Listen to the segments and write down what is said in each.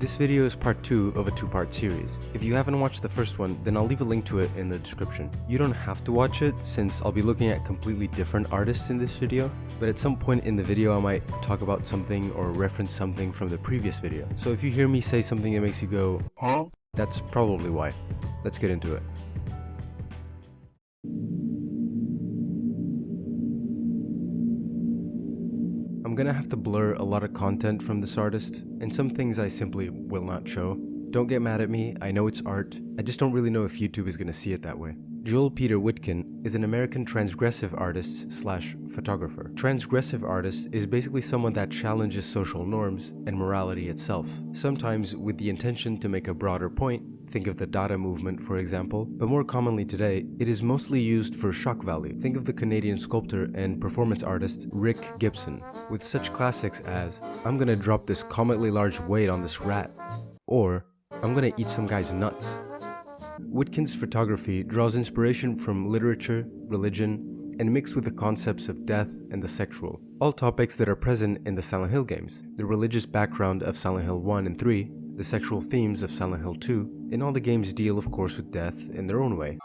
This video is part 2 of a 2-part series. If you haven't watched the first one, then I'll leave a link to it in the description. You don't have to watch it since I'll be looking at completely different artists in this video, but at some point in the video I might talk about something or reference something from the previous video. So if you hear me say something that makes you go, huh? That's probably why. Let's get into it. I'm gonna have to blur a lot of content from this artist, and some things I simply will not show. Don't get mad at me, I know it's art, I just don't really know if YouTube is gonna see it that way. Joel Peter Witkin is an American transgressive artist slash photographer. Transgressive artist is basically someone that challenges social norms and morality itself, sometimes with the intention to make a broader point. Think of the Dada movement, for example, but more commonly today, it is mostly used for shock value. Think of the Canadian sculptor and performance artist Rick Gibson, with such classics as, "I'm gonna drop this comically large weight on this rat," or "I'm gonna eat some guy's nuts." Witkin's photography draws inspiration from literature, religion, and mixed with the concepts of death and the sexual, all topics that are present in the Silent Hill games, the religious background of Silent Hill 1 and 3, the sexual themes of Silent Hill 2, and all the games deal of course with death in their own way.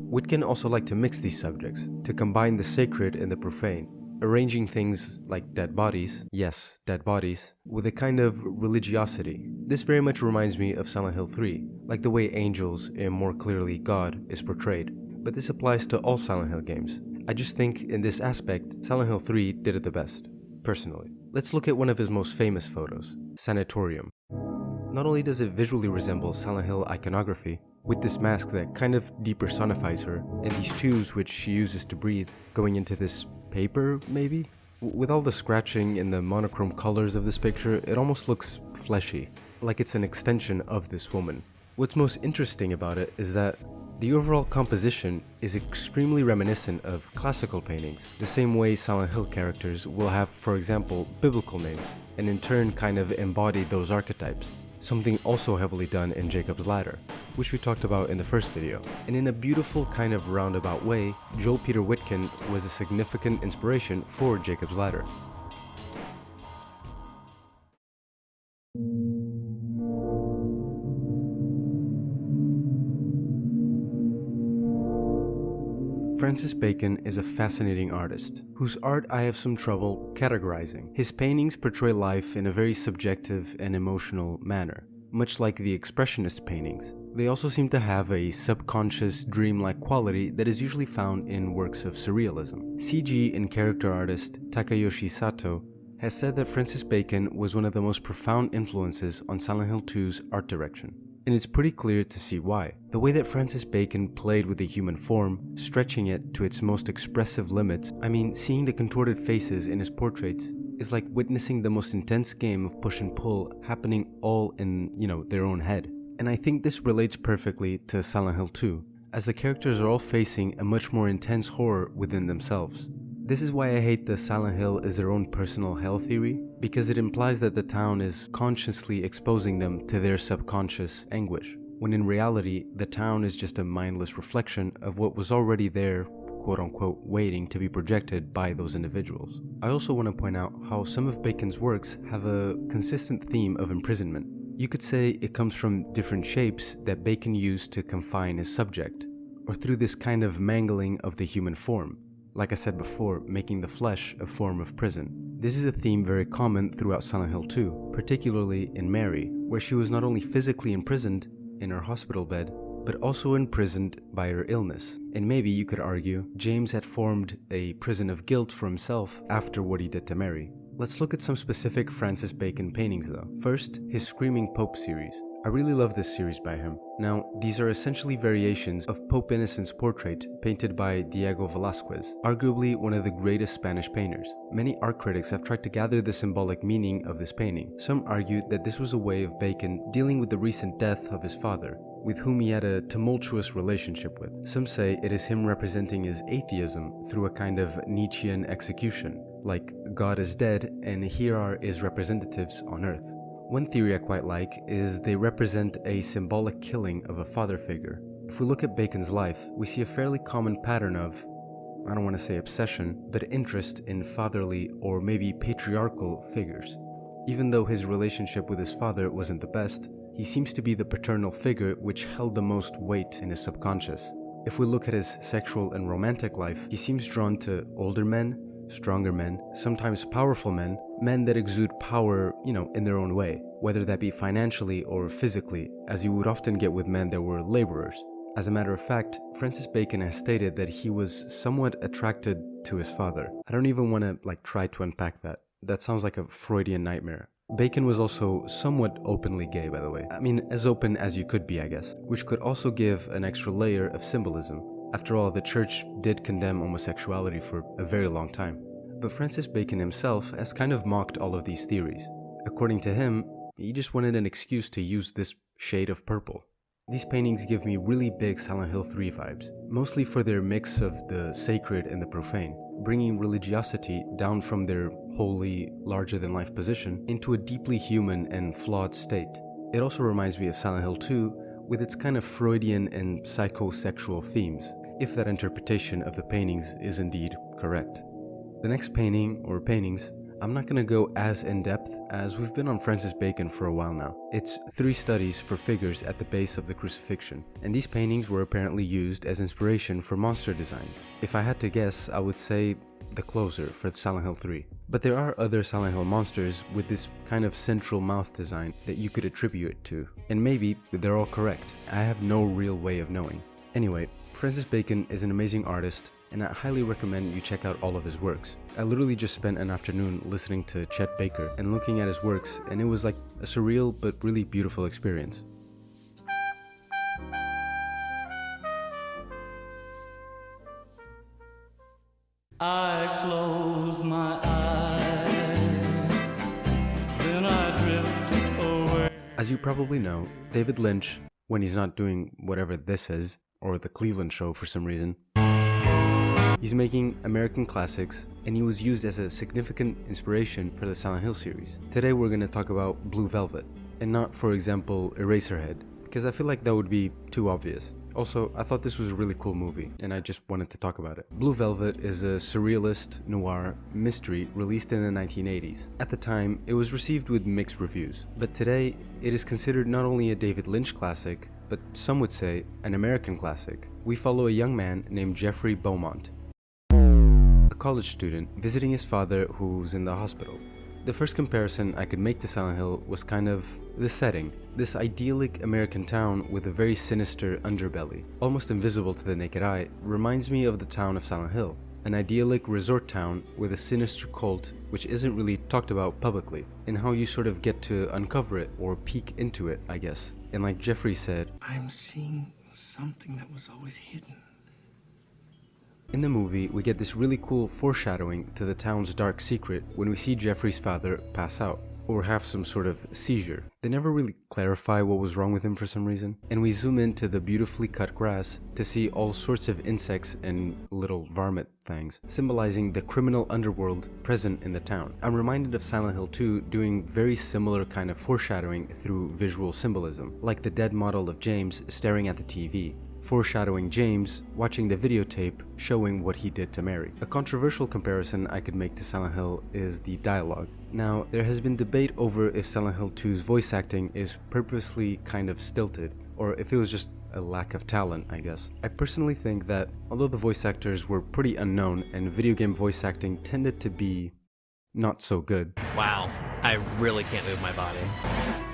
Witkin also liked to mix these subjects, to combine the sacred and the profane, arranging things like dead bodies, yes, dead bodies, with a kind of religiosity. This very much reminds me of Silent Hill 3, like the way angels, and more clearly God, is portrayed, but this applies to all Silent Hill games. I just think in this aspect, Silent Hill 3 did it the best, personally. Let's look at one of his most famous photos, Sanatorium. Not only does it visually resemble Silent Hill iconography, with this mask that kind of depersonifies her, and these tubes which she uses to breathe, going into this paper, maybe? With all the scratching and the monochrome colors of this picture, it almost looks fleshy, like it's an extension of this woman. What's most interesting about it is that the overall composition is extremely reminiscent of classical paintings, the same way Silent Hill characters will have, for example, biblical names, and in turn kind of embody those archetypes. Something also heavily done in Jacob's Ladder, which we talked about in the first video. And in a beautiful kind of roundabout way, Joel Peter Witkin was a significant inspiration for Jacob's Ladder. Fancis Bacon is a fascinating artist, whose art I have some trouble categorizing. His paintings portray life in a very subjective and emotional manner, much like the Expressionist paintings. They also seem to have a subconscious, dreamlike quality that is usually found in works of surrealism. CG and character artist Takayoshi Sato has said that Fancis Bacon was one of the most profound influences on Silent Hill 2's art direction. And it's pretty clear to see why. The way that Fancis Bacon played with the human form, stretching it to its most expressive limits, I mean, seeing the contorted faces in his portraits is like witnessing the most intense game of push and pull happening all in, their own head. And I think this relates perfectly to Silent Hill 2, as the characters are all facing a much more intense horror within themselves. This is why I hate the Silent Hill is their own personal hell theory, because it implies that the town is consciously exposing them to their subconscious anguish, when in reality, the town is just a mindless reflection of what was already there, quote-unquote, waiting to be projected by those individuals. I also want to point out how some of Bacon's works have a consistent theme of imprisonment. You could say it comes from different shapes that Bacon used to confine his subject, or through this kind of mangling of the human form. Like I said before, making the flesh a form of prison. This is a theme very common throughout Silent Hill 2, particularly in Mary, where she was not only physically imprisoned in her hospital bed, but also imprisoned by her illness. And maybe you could argue, James had formed a prison of guilt for himself after what he did to Mary. Let's look at some specific Fancis Bacon paintings though. First, his Screaming Pope series. I really love this series by him. Now, these are essentially variations of Pope Innocent's portrait painted by Diego Velázquez, arguably one of the greatest Spanish painters. Many art critics have tried to gather the symbolic meaning of this painting. Some argued that this was a way of Bacon dealing with the recent death of his father, with whom he had a tumultuous relationship with. Some say it is him representing his atheism through a kind of Nietzschean execution, like God is dead and here are his representatives on earth. One theory I quite like is they represent a symbolic killing of a father figure. If we look at Bacon's life, we see a fairly common pattern of, I don't want to say obsession, but interest in fatherly or maybe patriarchal figures. Even though his relationship with his father wasn't the best, he seems to be the paternal figure which held the most weight in his subconscious. If we look at his sexual and romantic life, he seems drawn to older men, stronger men, sometimes powerful men, men that exude power, in their own way, whether that be financially or physically, as you would often get with men that were laborers. As a matter of fact, Francis Bacon has stated that he was somewhat attracted to his father. I don't even want to try to unpack that. That sounds like a Freudian nightmare. Bacon was also somewhat openly gay, by the way. I mean, as open as you could be, I guess, which could also give an extra layer of symbolism. After all, the church did condemn homosexuality for a very long time. But Francis Bacon himself has kind of mocked all of these theories. According to him, he just wanted an excuse to use this shade of purple. These paintings give me really big Silent Hill 3 vibes, mostly for their mix of the sacred and the profane, bringing religiosity down from their holy, larger-than-life position into a deeply human and flawed state. It also reminds me of Silent Hill 2 with its kind of Freudian and psychosexual themes, if that interpretation of the paintings is indeed correct. The next painting, or paintings, I'm not going to go as in-depth as we've been on Francis Bacon for a while now. It's 3 studies for figures at the base of the crucifixion, and these paintings were apparently used as inspiration for monster design. If I had to guess, I would say the closer for Silent Hill 3. But there are other Silent Hill monsters with this kind of central mouth design that you could attribute it to, and maybe they're all correct. I have no real way of knowing. Anyway, Francis Bacon is an amazing artist, and I highly recommend you check out all of his works. I literally just spent an afternoon listening to Chet Baker and looking at his works, and it was like a surreal but really beautiful experience. I close my eyes, then I drift away. As you probably know, David Lynch, when he's not doing whatever this is, or the Cleveland Show for some reason, he's making American classics, and he was used as a significant inspiration for the Silent Hill series. Today we're going to talk about Blue Velvet, and not, for example, Eraserhead, because I feel like that would be too obvious. Also, I thought this was a really cool movie, and I just wanted to talk about it. Blue Velvet is a surrealist noir mystery released in the 1980s. At the time, it was received with mixed reviews, but today it is considered not only a David Lynch classic, but some would say an American classic. We follow a young man named Jeffrey Beaumont, a college student visiting his father who's in the hospital. The first comparison I could make to Silent Hill was kind of the setting. This idyllic American town with a very sinister underbelly, almost invisible to the naked eye, reminds me of the town of Silent Hill, an idyllic resort town with a sinister cult which isn't really talked about publicly, and how you sort of get to uncover it or peek into it, I guess. And like Jeffrey said, I'm seeing something that was always hidden. in the movie, we get this really cool foreshadowing to the town's dark secret when we see Jeffrey's father pass out, or have some sort of seizure. They never really clarify what was wrong with him for some reason, and we zoom into the beautifully cut grass to see all sorts of insects and little varmint things, symbolizing the criminal underworld present in the town. I'm reminded of Silent Hill 2 doing very similar kind of foreshadowing through visual symbolism, like the dead model of James staring at the TV, foreshadowing James watching the videotape showing what he did to Mary. A controversial comparison I could make to Silent Hill is the dialogue. Now, there has been debate over if Silent Hill 2's voice acting is purposely kind of stilted, or if it was just a lack of talent, I guess. I personally think that although the voice actors were pretty unknown and video game voice acting tended to be not so good. Wow, I really can't move my body.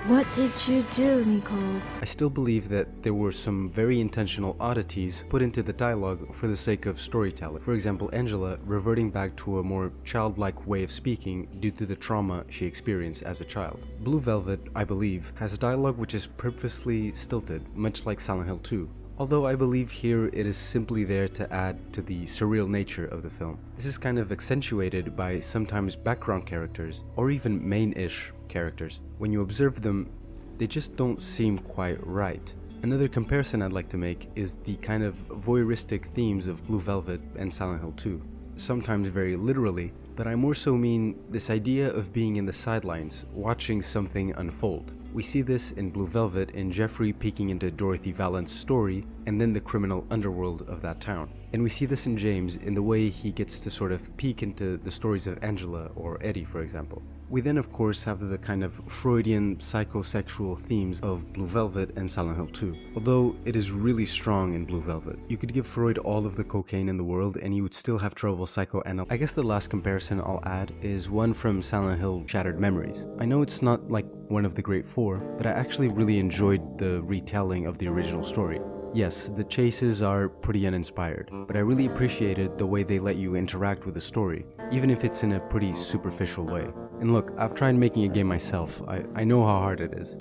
What did you do, Nicole? I still believe that there were some very intentional oddities put into the dialogue for the sake of storytelling. For example, Angela reverting back to a more childlike way of speaking due to the trauma she experienced as a child. Blue Velvet, I believe, has dialogue which is purposely stilted, much like Silent Hill 2. Although I believe here it is simply there to add to the surreal nature of the film. This is kind of accentuated by sometimes background characters, or even main-ish characters. When you observe them, they just don't seem quite right. Another comparison I'd like to make is the kind of voyeuristic themes of Blue Velvet and Silent Hill 2. Sometimes very literally, but I more so mean this idea of being in the sidelines, watching something unfold. We see this in Blue Velvet in Jeffrey peeking into Dorothy Valent's story and then the criminal underworld of that town. And we see this in James in the way he gets to sort of peek into the stories of Angela or Eddie, for example. We then of course have the kind of Freudian psychosexual themes of Blue Velvet and Silent Hill 2. Although it is really strong in Blue Velvet. You could give Freud all of the cocaine in the world and he would still have trouble psychoanalyzing. I guess the last comparison I'll add is one from Silent Hill Shattered Memories. I know it's not like one of the Great Four, but I actually really enjoyed the retelling of the original story. Yes, the chases are pretty uninspired, but I really appreciated the way they let you interact with the story, even if it's in a pretty superficial way. And look, I've tried making a game myself, I know how hard it is.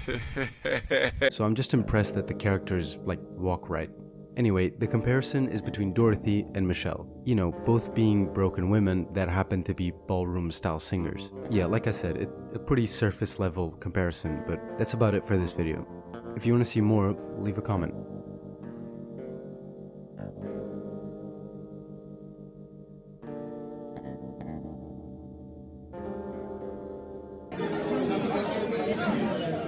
So I'm just impressed that the characters, like, walk right. Anyway, the comparison is between Dorothy and Michelle. You know, both being broken women that happen to be ballroom-style singers. Yeah, like I said, it's a pretty surface-level comparison, but that's about it for this video. If you want to see more, leave a comment.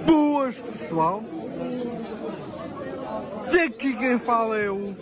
Boas, pessoal. Daqui quem fala é o